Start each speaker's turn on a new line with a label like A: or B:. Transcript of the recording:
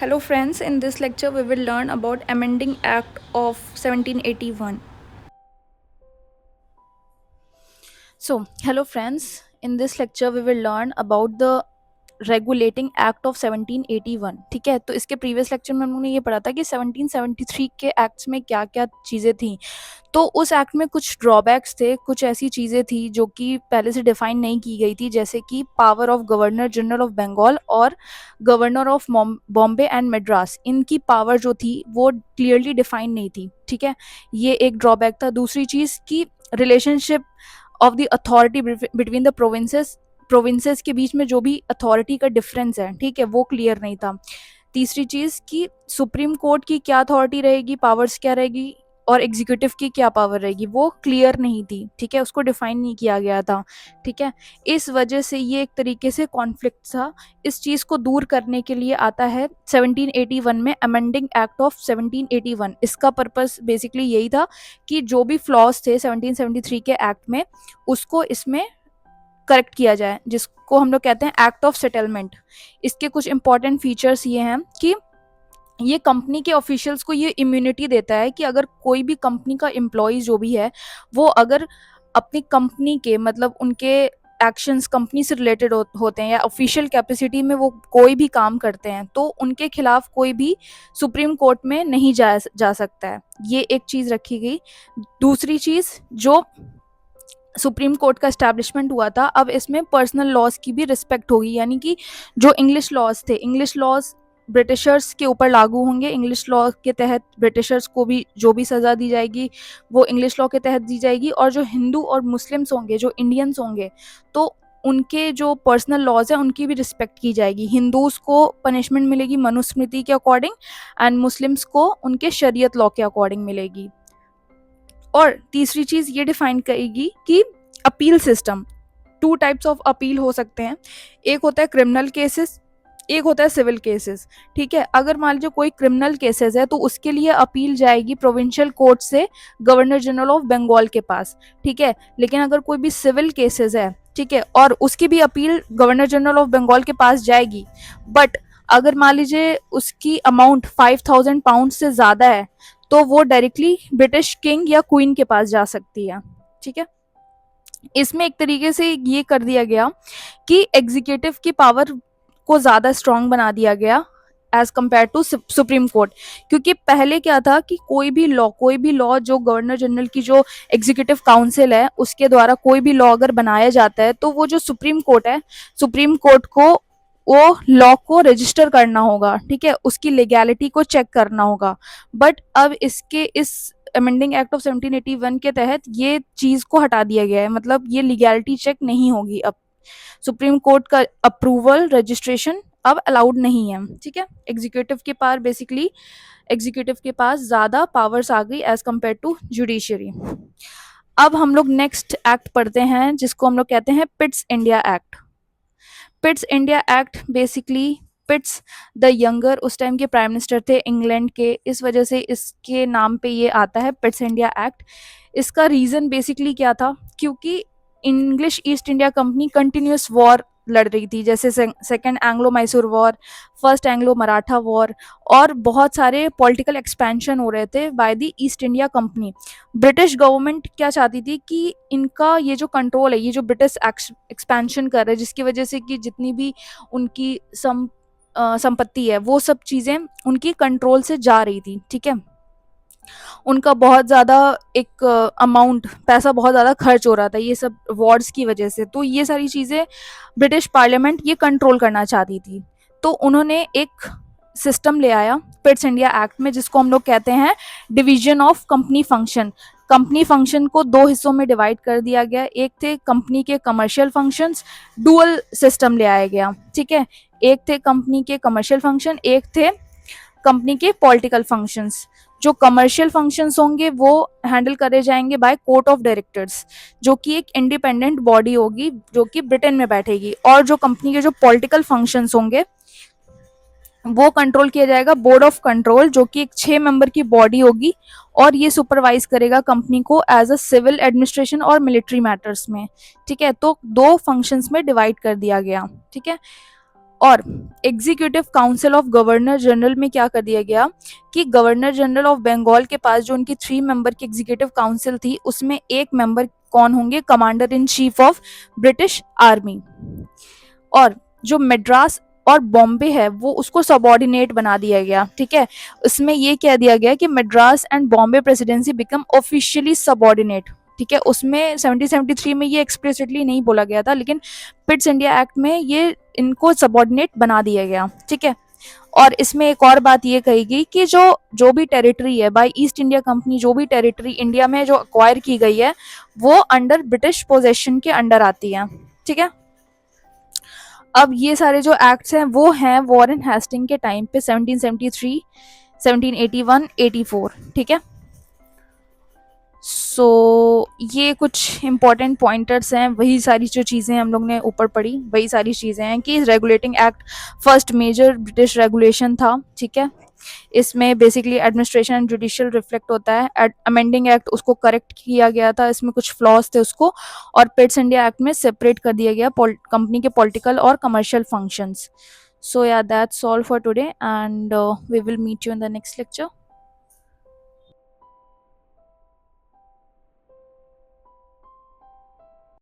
A: Hello friends, in this lecture we will learn about Amending Act of 1781. So, hello friends, in this lecture we will learn about the regulating act of 1781। ठीक है, तो इसके previous lecture में हम लोगों ने ये पढ़ा था कि 1773 के एक्ट्स में क्या क्या चीज़ें थी। तो उस एक्ट में कुछ ड्रॉबैक्स थे, कुछ ऐसी चीज़ें थी जो कि पहले से डिफाइन नहीं की गई थी, जैसे कि power of governor general of Bengal और governor of Bombay and Madras. इनकी पावर जो थी वो क्लियरली डिफाइन नहीं थी। ठीक है, ये एक ड्रॉबैक था। दूसरी चीज़ की relationship of the authority between the provinces के बीच में जो भी अथॉरिटी का डिफरेंस है, ठीक है, वो क्लियर नहीं था। तीसरी चीज़ कि सुप्रीम कोर्ट की क्या अथॉरिटी रहेगी, पावर्स क्या रहेगी, और एग्जीक्यूटिव की क्या पावर रहेगी, वो क्लियर नहीं थी। ठीक है, उसको डिफाइन नहीं किया गया था। ठीक है, इस वजह से ये एक तरीके से कॉन्फ्लिक्ट था। इस चीज़ को दूर करने के लिए आता है 1781 में अमेंडिंग एक्ट ऑफ 1781। इसका पर्पस बेसिकली यही था कि जो भी फ्लॉज थे 1773 के एक्ट में, उसको इसमें करेक्ट किया जाए, जिसको हम लोग कहते हैं एक्ट ऑफ सेटलमेंट। इसके कुछ इंपॉर्टेंट फीचर्स ये हैं कि ये कंपनी के ऑफिशियल्स को ये इम्यूनिटी देता है कि अगर कोई भी कंपनी का एम्प्लॉय जो भी है, वो अगर अपनी कंपनी के मतलब उनके एक्शंस कंपनी से रिलेटेड होते हैं या ऑफिशियल कैपेसिटी में वो कोई भी काम करते हैं, तो उनके खिलाफ कोई भी सुप्रीम कोर्ट में नहीं जा सकता है। ये एक चीज़ रखी गई। दूसरी चीज़, जो सुप्रीम कोर्ट का इस्टेब्लिशमेंट हुआ था, अब इसमें पर्सनल लॉज की भी रिस्पेक्ट होगी, यानी कि जो इंग्लिश लॉज थे, इंग्लिश लॉज ब्रिटिशर्स के ऊपर लागू होंगे। इंग्लिश लॉ के तहत ब्रिटिशर्स को भी जो भी सज़ा दी जाएगी वो इंग्लिश लॉ के तहत दी जाएगी। और जो हिंदू और मुस्लिम्स होंगे, जो इंडियंस होंगे, तो उनके जो पर्सनल लॉज हैं उनकी भी रिस्पेक्ट की जाएगी। हिंदूज़ को पनिशमेंट मिलेगी मनुस्मृति के अकॉर्डिंग, एंड मुस्लिम्स को उनके शरीयत लॉ के अकॉर्डिंग मिलेगी। और तीसरी चीज़ ये डिफाइन करेगी कि appeal system, two types of appeal हो सकते हैं। एक होता है क्रिमिनल केसेस, एक होता है सिविल केसेस। ठीक है, अगर मान लीजिए कोई क्रिमिनल केसेस है तो उसके लिए अपील जाएगी प्रोविंशियल कोर्ट से गवर्नर जनरल ऑफ बंगाल के पास। ठीक है, लेकिन अगर कोई भी सिविल केसेस है, ठीक है, और उसकी भी appeal governor general of Bengal के पास जाएगी, बट अगर मान लीजिए उसकी अमाउंट 5000 पाउंड से ज़्यादा है, तो वो डायरेक्टली ब्रिटिश किंग या क्वीन के पास जा सकती है। ठीक है, इसमें एक तरीके से ये कर दिया गया कि एग्जीक्यूटिव की पावर को ज़्यादा स्ट्रांग बना दिया गया as compare to supreme court. क्योंकि पहले क्या था कि कोई भी लॉ जो गवर्नर जनरल की जो एग्जीक्यूटिव काउंसिल है उसके द्वारा कोई भी लॉ अगर बनाया जाता है, तो वो जो सुप्रीम कोर्ट है, सुप्रीम कोर्ट को वो लॉ को रजिस्टर करना होगा। ठीक है, उसकी लीगैलिटी को चेक करना होगा। बट अब इस अमेंडिंग एक्ट ऑफ 1781 के तहत ये चीज़ को हटा दिया गया है, मतलब ये लीगैलिटी चेक नहीं होगी। अब सुप्रीम कोर्ट का अप्रूवल रजिस्ट्रेशन अब अलाउड नहीं है। ठीक है, एग्जीक्यूटिव के पास ज़्यादा पावर्स आ गई एज कम्पेयर टू जुडिशरी। अब हम लोग नेक्स्ट एक्ट पढ़ते हैं जिसको हम लोग कहते हैं Pitt's India act. Pitt's India act basically, Pitt's the younger उस टाइम के प्राइम मिनिस्टर थे इंग्लैंड के, इस वजह से इसके नाम पे ये आता है पिट्स इंडिया एक्ट। इसका रीज़न बेसिकली क्या था, क्योंकि English east India company continuous war लड़ रही थी, जैसे second Anglo Mysore war, first Anglo Maratha war, और बहुत सारे पॉलिटिकल एक्सपेंशन हो रहे थे by the east India company. British government क्या चाहती थी कि इनका ये जो कंट्रोल है, ये जो ब्रिटिश एक्सपेंशन कर रहे हैं, जिसकी वजह से कि जितनी भी उनकी संपत्ति है वो सब चीज़ें उनकी कंट्रोल से जा रही थी। ठीक है, उनका बहुत ज़्यादा एक अमाउंट पैसा बहुत ज़्यादा खर्च हो रहा था ये सब वॉर्स की वजह से। तो ये सारी चीज़ें ब्रिटिश पार्लियामेंट ये कंट्रोल करना चाहती थी, तो उन्होंने एक सिस्टम ले आया पिट्स इंडिया एक्ट में, जिसको हम लोग कहते हैं division of company function. Company function को दो हिस्सों में डिवाइड कर दिया गया। एक थे कंपनी के कमर्शियल फंक्शंस, डुअल सिस्टम ले आया गया। ठीक है, एक थे कंपनी के कमर्शियल फंक्शन, एक थे कंपनी के पॉलिटिकल फंक्शंस। जो कमर्शियल फंक्शंस होंगे वो हैंडल करे जाएंगे बाय कोर्ट ऑफ डायरेक्टर्स, जो कि एक इंडिपेंडेंट बॉडी होगी जो कि ब्रिटेन में बैठेगी। और जो कंपनी के जो पॉलिटिकल फंक्शंस होंगे वो कंट्रोल किया जाएगा बोर्ड ऑफ कंट्रोल, जो कि एक 6 मेंबर की बॉडी होगी, और ये सुपरवाइज करेगा कंपनी को एज अ सिविल एडमिनिस्ट्रेशन और मिलिट्री मैटर्स में। ठीक है, तो दो फंक्शंस में डिवाइड कर दिया गया। ठीक है, और executive council of governor general में क्या कर दिया गया कि गवर्नर जनरल ऑफ बंगाल के पास जो उनकी 3 मेंबर की एग्जीक्यूटिव काउंसिल थी उसमें एक मेंबर कौन होंगे, commander in chief of British army. और जो मद्रास और बॉम्बे है वो उसको सबऑर्डिनेट बना दिया गया, ठीक है। उसमें ये कह दिया गया कि Madras and Bombay presidency become officially subordinate, ठीक है। उसमें 1773 में ये एक्सप्लिसिटली नहीं बोला गया था, लेकिन पिट्स इंडिया एक्ट में ये इनको सबऑर्डिनेट बना दिया गया, ठीक है। और इसमें एक और बात ये कही गई कि जो जो भी टेरिटरी है बाय ईस्ट इंडिया कंपनी, जो भी टेरिटरी इंडिया में जो अक्वायर की गई है वो अंडर ब्रिटिश पोजेशन के अंडर आती है, ठीक है। अब ये सारे जो एक्ट्स हैं वो हैं वॉरेन हेस्टिंग के टाइम पे 1773, 1781, 84, ठीक है। सो ये कुछ इंपॉर्टेंट पॉइंटर्स हैं, वही सारी जो चीज़ें हम लोग ने ऊपर पढ़ी वही सारी चीज़ें हैं कि regulating act first major British regulation था, ठीक है। इसमें basically administration and judicial reflect होता है। अमेंडिंग एक्ट उसको करेक्ट किया गया था, इसमें कुछ फ्लॉज थे उसको, और पिट्स इंडिया एक्ट में सेपरेट कर दिया गया कंपनी के पॉलिटिकल और कमर्शियल फंक्शंस। सो या that's all for today and we will meet you in the next lecture.